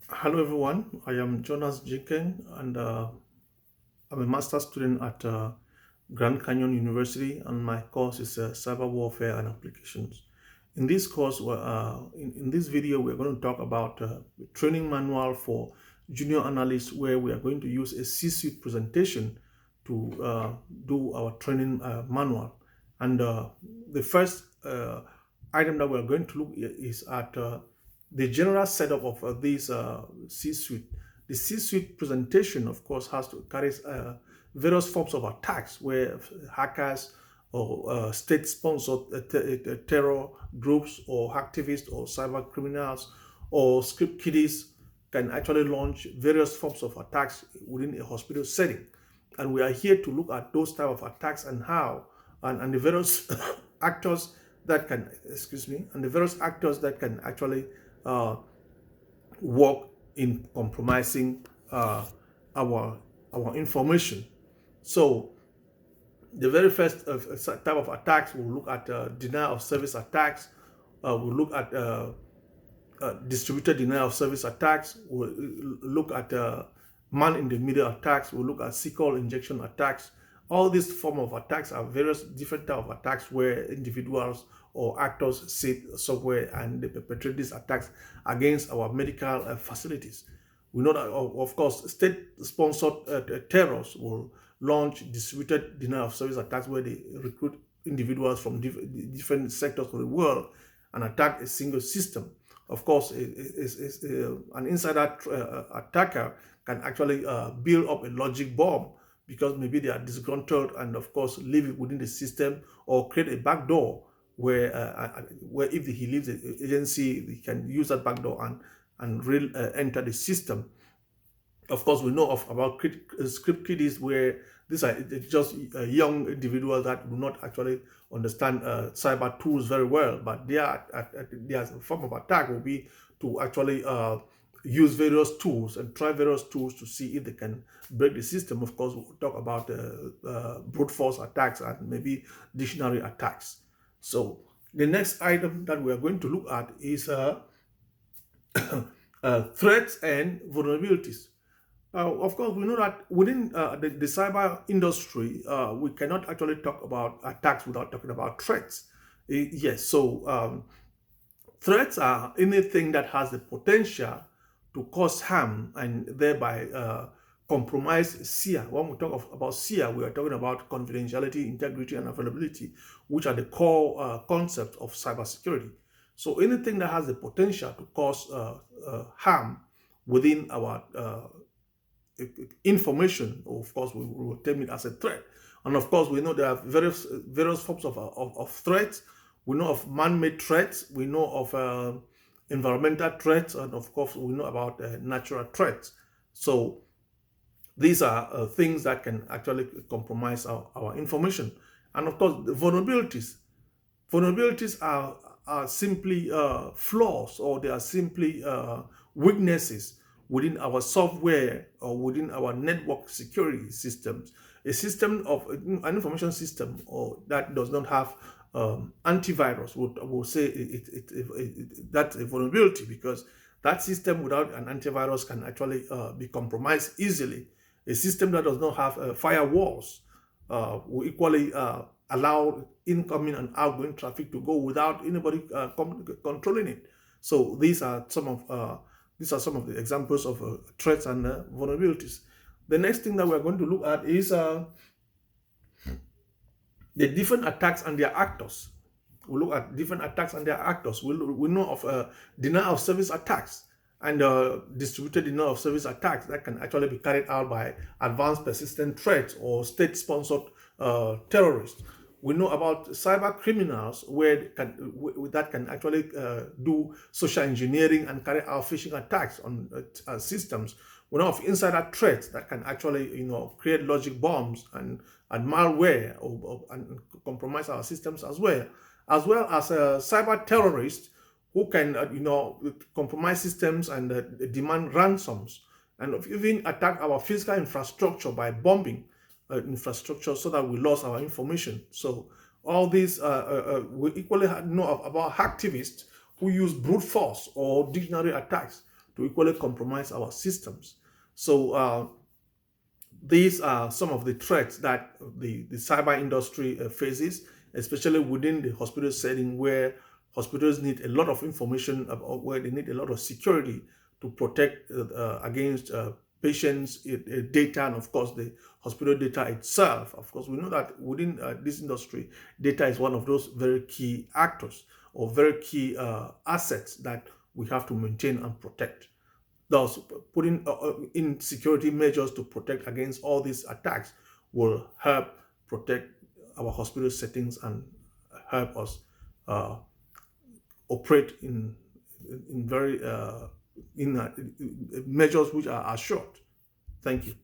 Hello, everyone. I am Jonas Jiken, and I'm a master's student at Grand Canyon University, and my course is Cyber Warfare and Applications. In this course, in this video, we're going to talk about training manual for junior analysts, where we are going to use a C-suite presentation to do our training manual. And the first item that we're going to look is at the general setup of this C-suite. The C-suite presentation, of course, has to carry various forms of attacks where hackers or state-sponsored terror groups or activists or cyber criminals or script kiddies can actually launch various forms of attacks within a hospital setting. And we are here to look at those type of attacks and how and the various actors that can, excuse me, and the various actors that can actually uh, work in compromising our information. So the very first type of attacks, we'll look at denial of service attacks. We'll look at distributed denial of service attacks. We'll look at man in the middle attacks. We'll look at SQL injection attacks. All these form of attacks are various different type of attacks where individuals or actors sit somewhere and they perpetrate these attacks against our medical facilities. We know that, of course, state-sponsored terrorists will launch distributed denial of service attacks where they recruit individuals from different sectors of the world and attack a single system. Of course, an insider attacker can actually build up a logic bomb because maybe they are disgruntled and, of course, leave it within the system or create a backdoor where if he leaves the agency, he can use that backdoor and enter the system. Of course, we know of about script kiddies where these are just young individuals that do not actually understand cyber tools very well, but their form of attack will be to actually use various tools and try various tools to see if they can break the system. Of course, we'll talk about brute force attacks and maybe dictionary attacks. So the next item that we are going to look at is threats and vulnerabilities. Of course, we know that within the cyber industry, we cannot actually talk about attacks without talking about threats. Yes, so threats are anything that has the potential to cause harm and thereby compromise SIA. When we talk about SIA, we are talking about confidentiality, integrity, and availability, which are the core concepts of cybersecurity. So anything that has the potential to cause harm within our information, of course, we will term it as a threat. And of course, we know there are various forms of threats. We know of man-made threats. We know of environmental threats, and of course, we know about natural threats. So these are things that can actually compromise our information. And of course, the vulnerabilities. Vulnerabilities are simply flaws, or they are simply weaknesses within our software or within our network security systems. A system of an information system or that does not have antivirus will say that's a vulnerability, because that system without an antivirus can actually be compromised easily. A system that does not have firewalls will equally allow incoming and outgoing traffic to go without anybody controlling it. So these are some of the examples of threats and vulnerabilities. The next thing that we're going to look at is the different attacks and their actors. We look at different attacks and their actors. We know of denial of service attacks and distributed denial of service attacks that can actually be carried out by advanced persistent threats or state-sponsored terrorists. We know about cyber criminals that can actually do social engineering and carry out phishing attacks on systems. We know of insider threats that can actually, create logic bombs and malware and compromise our systems as well as cyber terrorists who can, compromise systems and demand ransoms and even attack our physical infrastructure by bombing infrastructure so that we lost our information. So all these we equally know about activists who use brute force or dictionary attacks to equally compromise our systems. So these are some of the threats that the cyber industry faces, especially within the hospital setting, where hospitals need a lot of information about, where they need a lot of security to protect against patients' data, and of course the hospital data itself. Of course, we know that within this industry, data is one of those very key actors or very key assets that we have to maintain and protect. Thus, putting in security measures to protect against all these attacks will help protect our hospital settings and help us uh, operate in very in measures which are assured. Thank you.